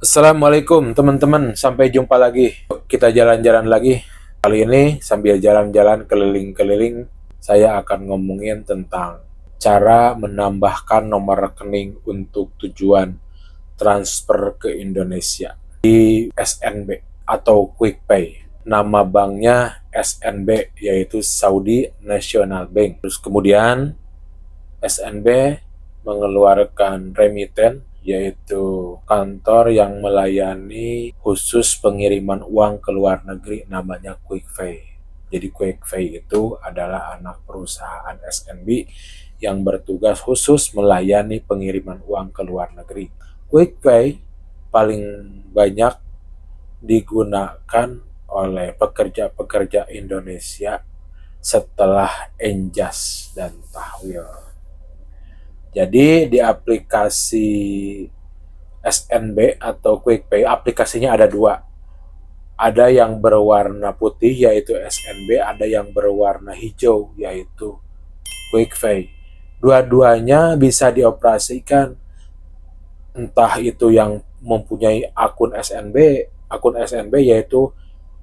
Assalamualaikum teman-teman, sampai jumpa lagi. Kita jalan-jalan lagi. Kali ini sambil jalan-jalan keliling-keliling, saya akan ngomongin tentang cara menambahkan nomor rekening untuk tujuan transfer ke Indonesia di SNB atau QuickPay. Nama banknya SNB, yaitu Saudi National Bank. Terus kemudian SNB mengeluarkan remiten, yaitu kantor yang melayani khusus pengiriman uang ke luar negeri, namanya QuickPay. Jadi QuickPay itu adalah anak perusahaan SNB yang bertugas khusus melayani pengiriman uang ke luar negeri. QuickPay paling banyak digunakan oleh pekerja-pekerja Indonesia setelah Enjas dan Tahwil. Jadi di aplikasi SNB atau QuickPay, aplikasinya ada dua. Ada yang berwarna putih yaitu SNB, ada yang berwarna hijau yaitu QuickPay. Dua-duanya bisa dioperasikan, entah itu yang mempunyai akun SNB yaitu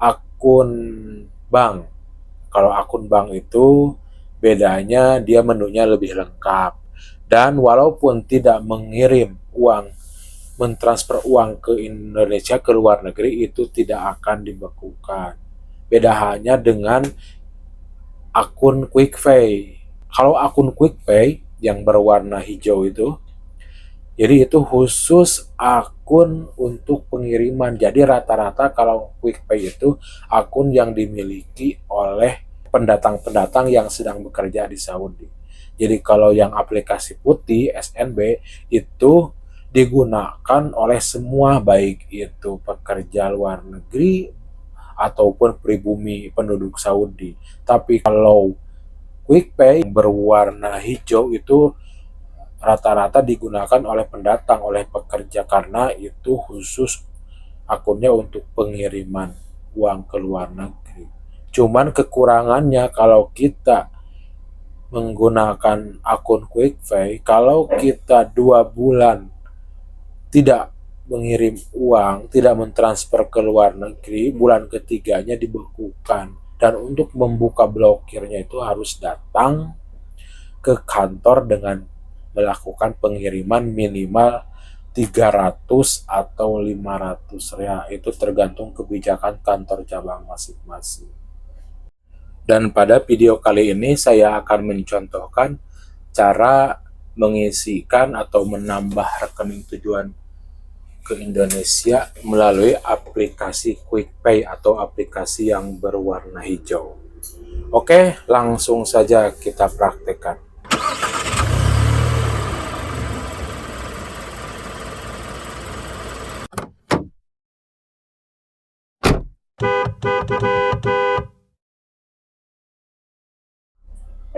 akun bank. Kalau akun bank itu bedanya dia menunya lebih lengkap. Dan walaupun tidak mengirim uang, mentransfer uang ke Indonesia, ke luar negeri, itu tidak akan dibekukan. Beda hanya dengan akun QuickPay. Kalau akun QuickPay yang berwarna hijau itu, jadi itu khusus akun untuk pengiriman. Jadi rata-rata kalau QuickPay itu akun yang dimiliki oleh pendatang-pendatang yang sedang bekerja di Saudi. Jadi kalau yang aplikasi putih SNB itu digunakan oleh semua, baik itu pekerja luar negeri ataupun pribumi penduduk Saudi. Tapi kalau QuickPay berwarna hijau itu rata-rata digunakan oleh pendatang, oleh pekerja, karena itu khusus akunnya untuk pengiriman uang ke luar negeri. Cuman kekurangannya kalau kita menggunakan akun QuickPay, kalau kita 2 bulan tidak mengirim uang, tidak mentransfer ke luar negeri, bulan ketiganya dibekukan. Dan untuk membuka blokirnya itu harus datang ke kantor dengan melakukan pengiriman minimal 300 atau 500 real. Itu tergantung kebijakan kantor cabang masing-masing. Dan pada video kali ini saya akan mencontohkan cara mengisikan atau menambah rekening tujuan ke Indonesia melalui aplikasi QuickPay atau aplikasi yang berwarna hijau. Oke, langsung saja kita praktekkan.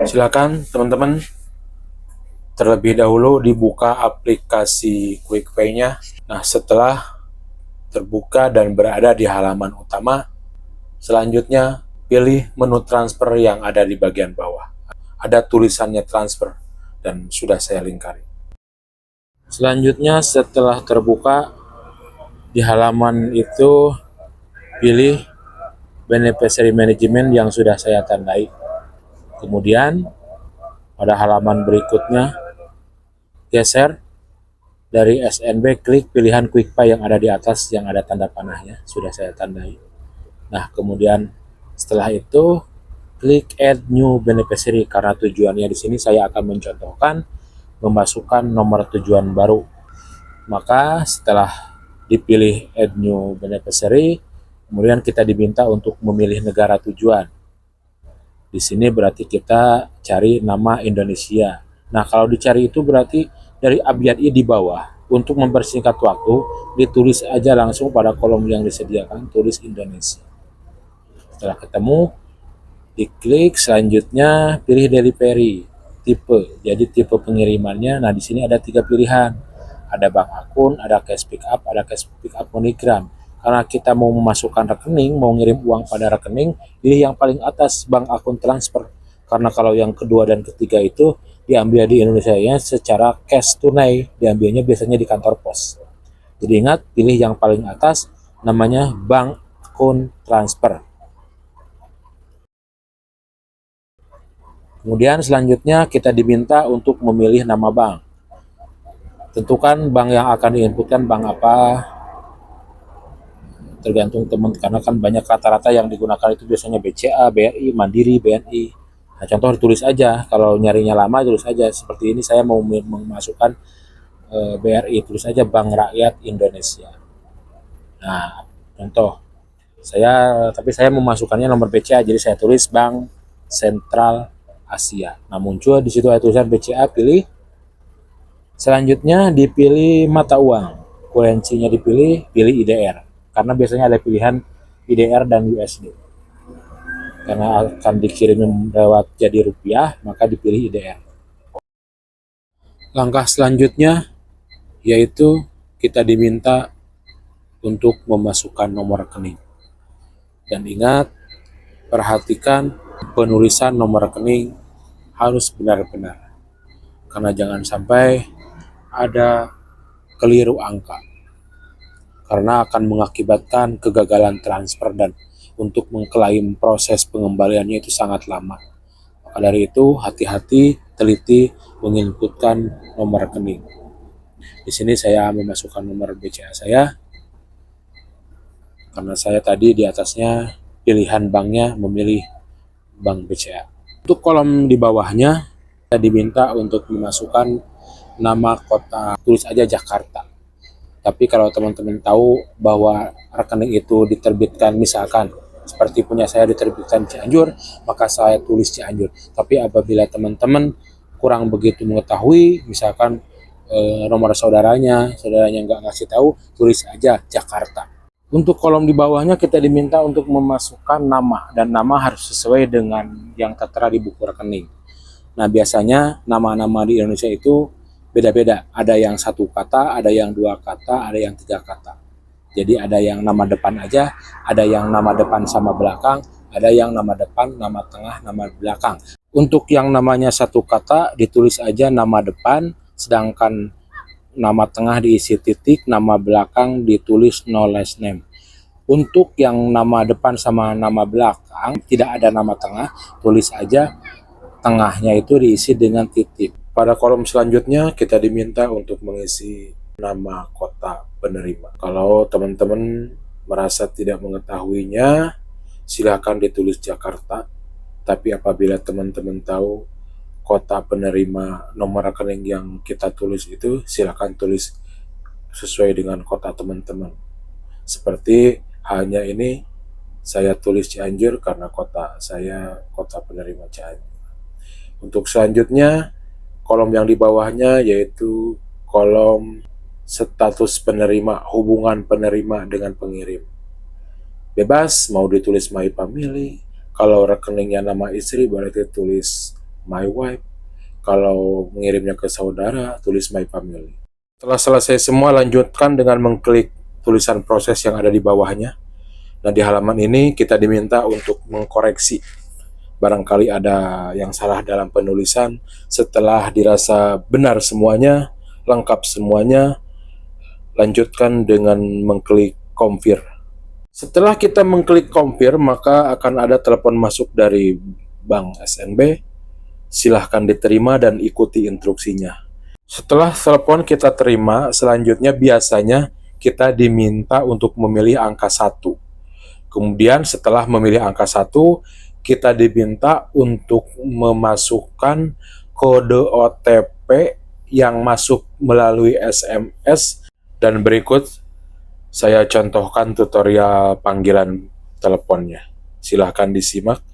Silakan teman-teman, terlebih dahulu dibuka aplikasi QuickPay-nya. Nah, setelah terbuka dan berada di halaman utama, selanjutnya pilih menu transfer yang ada di bagian bawah. Ada tulisannya transfer dan sudah saya lingkari. Selanjutnya setelah terbuka di halaman itu, pilih beneficiary management yang sudah saya tandai. Kemudian pada halaman berikutnya, geser dari SNB, klik pilihan QuickPay yang ada di atas yang ada tanda panahnya, sudah saya tandai. Nah, kemudian setelah itu klik add new beneficiary, karena tujuannya di sini saya akan mencontohkan memasukkan nomor tujuan baru. Maka setelah dipilih add new beneficiary, kemudian kita diminta untuk memilih negara tujuan. Di sini berarti kita cari nama Indonesia. Nah, kalau dicari itu berarti dari abjad I di bawah. Untuk mempersingkat waktu, ditulis aja langsung pada kolom yang disediakan, tulis Indonesia. Setelah ketemu, diklik, selanjutnya pilih delivery, tipe. Jadi tipe pengirimannya, nah di sini ada 3 pilihan. Ada bank akun, ada cash pick up, ada cash pick up MoneyGram. Karena kita mau memasukkan rekening, mau ngirim uang pada rekening, pilih yang paling atas, bank akun transfer. Karena kalau yang kedua dan ketiga itu diambil di Indonesia ya secara cash tunai, diambilnya biasanya di kantor pos. Jadi ingat, pilih yang paling atas, namanya bank account transfer. Kemudian selanjutnya kita diminta untuk memilih nama bank. Tentukan bank yang akan diinputkan bank apa, tergantung teman, karena kan banyak rata-rata yang digunakan itu biasanya BCA, BRI, Mandiri, BNI. Nah, contoh ditulis aja, kalau nyarinya lama tulis aja. Seperti ini saya mau memasukkan BRI, tulis aja Bank Rakyat Indonesia. Nah, contoh tapi saya memasukkannya nomor BCA, jadi saya tulis Bank Sentral Asia. Nah, muncul di situ ada tulisan BCA, pilih. Selanjutnya dipilih mata uang, kurensinya pilih IDR, karena biasanya ada pilihan IDR dan USD. Karena akan dikirim lewat jadi rupiah, maka dipilih IDR. Langkah selanjutnya yaitu kita diminta untuk memasukkan nomor rekening. Dan ingat, perhatikan penulisan nomor rekening harus benar-benar, karena jangan sampai ada keliru angka, karena akan mengakibatkan kegagalan transfer dan untuk mengklaim proses pengembaliannya itu sangat lama. Maka dari itu, hati-hati, teliti menginputkan nomor rekening. Di sini saya memasukkan nomor BCA saya, karena saya tadi di atasnya pilihan banknya memilih Bank BCA. Untuk kolom di bawahnya, kita diminta untuk memasukkan nama kota, tulis aja Jakarta. Tapi kalau teman-teman tahu bahwa rekening itu diterbitkan, misalkan seperti punya saya diterbitkan Cianjur, maka saya tulis Cianjur. Tapi apabila teman-teman kurang begitu mengetahui, misalkan nomor saudaranya nggak ngasih tahu, tulis aja Jakarta. Untuk kolom di bawahnya kita diminta untuk memasukkan nama, dan nama harus sesuai dengan yang tertera di buku rekening. Nah, biasanya nama-nama di Indonesia itu beda-beda. Ada yang satu kata, ada yang dua kata, ada yang tiga kata. Jadi ada yang nama depan aja, ada yang nama depan sama belakang, ada yang nama depan, nama tengah, nama belakang. Untuk yang namanya satu kata ditulis aja nama depan, sedangkan nama tengah diisi titik, nama belakang ditulis no last name. Untuk yang nama depan sama nama belakang tidak ada nama tengah, tulis aja tengahnya itu diisi dengan titik. Pada kolom selanjutnya kita diminta untuk mengisi nama kota penerima. Kalau teman-teman merasa tidak mengetahuinya, silakan ditulis Jakarta. Tapi apabila teman-teman tahu kota penerima nomor rekening yang kita tulis itu, silakan tulis sesuai dengan kota teman-teman. Seperti halnya ini, saya tulis Cianjur karena kota saya kota penerima Cianjur. Untuk selanjutnya, kolom yang di bawahnya yaitu kolom status penerima, hubungan penerima dengan pengirim. Bebas, mau ditulis my family. Kalau rekeningnya nama istri, berarti tulis my wife. Kalau mengirimnya ke saudara, tulis my family. Setelah selesai semua, lanjutkan dengan mengklik tulisan proses yang ada di bawahnya. Nah, di halaman ini kita diminta untuk mengkoreksi. Barangkali ada yang salah dalam penulisan. Setelah dirasa benar semuanya, lengkap semuanya, lanjutkan dengan mengklik confirm. Setelah kita mengklik confirm, maka akan ada telepon masuk dari Bank SNB. Silahkan diterima dan ikuti instruksinya. Setelah telepon kita terima, selanjutnya biasanya kita diminta untuk memilih angka 1. Kemudian setelah memilih angka 1, kita diminta untuk memasukkan kode OTP yang masuk melalui SMS, dan berikut saya contohkan tutorial panggilan teleponnya. Silahkan disimak.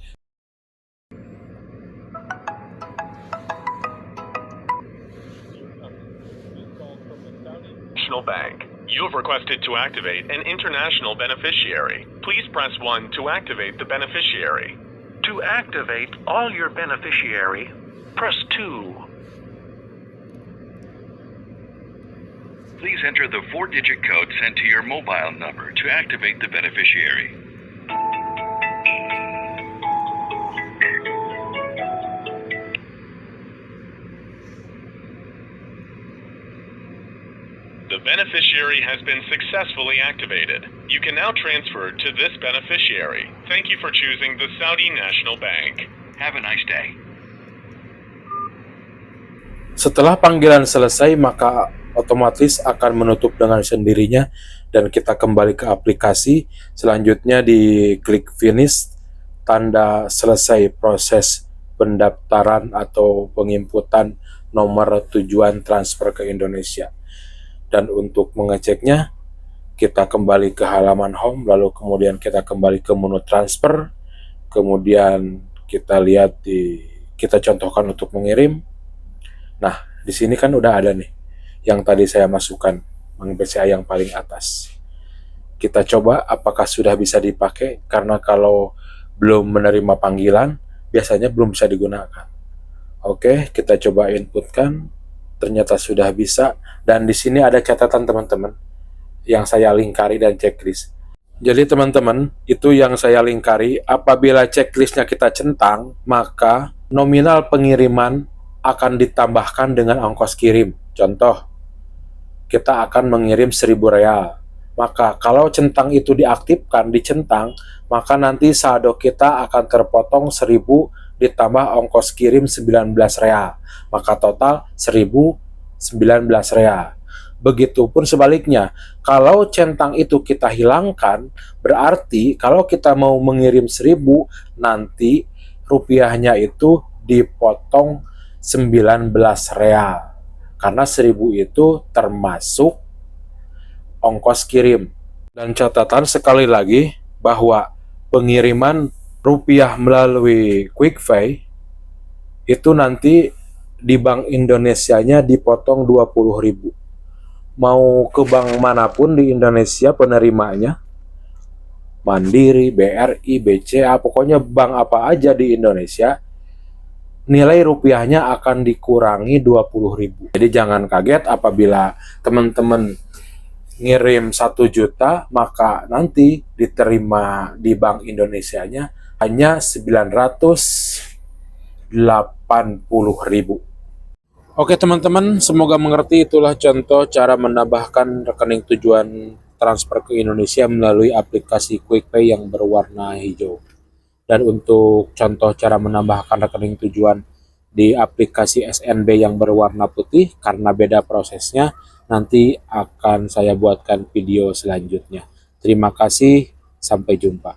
National Bank. You have requested to activate an international beneficiary. Please press 1 to activate the beneficiary. To activate all your beneficiary, press 2. Please enter the 4-digit code sent to your mobile number to activate the beneficiary. The beneficiary has been successfully activated. You can now transfer to this beneficiary. Thank you for choosing the Saudi National Bank. Have a nice day. Setelah panggilan selesai, maka otomatis akan menutup dengan sendirinya dan kita kembali ke aplikasi. Selanjutnya di klik finish, tanda selesai proses pendaftaran atau penginputan nomor tujuan transfer ke Indonesia. Dan untuk mengeceknya, kita kembali ke halaman home, lalu kemudian kita kembali ke menu transfer, kemudian kita lihat kita contohkan untuk mengirim. Nah, di sini kan udah ada nih yang tadi saya masukkan, Bank BCA yang paling atas. Kita coba apakah sudah bisa dipakai, karena kalau belum menerima panggilan, biasanya belum bisa digunakan. Oke, kita coba inputkan. Ternyata sudah bisa, dan di sini ada catatan teman-teman yang saya lingkari dan checklist. Jadi teman-teman, itu yang saya lingkari, apabila checklistnya kita centang, maka nominal pengiriman akan ditambahkan dengan ongkos kirim. Contoh, kita akan mengirim 1.000 real. Maka kalau centang itu diaktifkan, dicentang, maka nanti saldo kita akan terpotong 1.000 ditambah ongkos kirim 19 real. Maka total 1.019 real. Begitupun sebaliknya, kalau centang itu kita hilangkan, berarti kalau kita mau mengirim 1.000, nanti rupiahnya itu dipotong 19 real. Karena 1.000 itu termasuk ongkos kirim. Dan catatan sekali lagi bahwa pengiriman rupiah melalui QuickPay itu nanti di Bank Indonesianya dipotong 20.000. Mau ke bank manapun di Indonesia penerimanya, Mandiri, BRI, BCA, pokoknya bank apa aja di Indonesia, nilai rupiahnya akan dikurangi 20.000. Jadi jangan kaget apabila teman-teman ngirim 1 juta, maka nanti diterima di Bank Indonesianya hanya 980.000. Oke teman-teman, semoga mengerti. Itulah contoh cara menambahkan rekening tujuan transfer ke Indonesia melalui aplikasi QuickPay yang berwarna hijau. Dan untuk contoh cara menambahkan rekening tujuan di aplikasi SNB yang berwarna putih, karena beda prosesnya, nanti akan saya buatkan video selanjutnya. Terima kasih, sampai jumpa.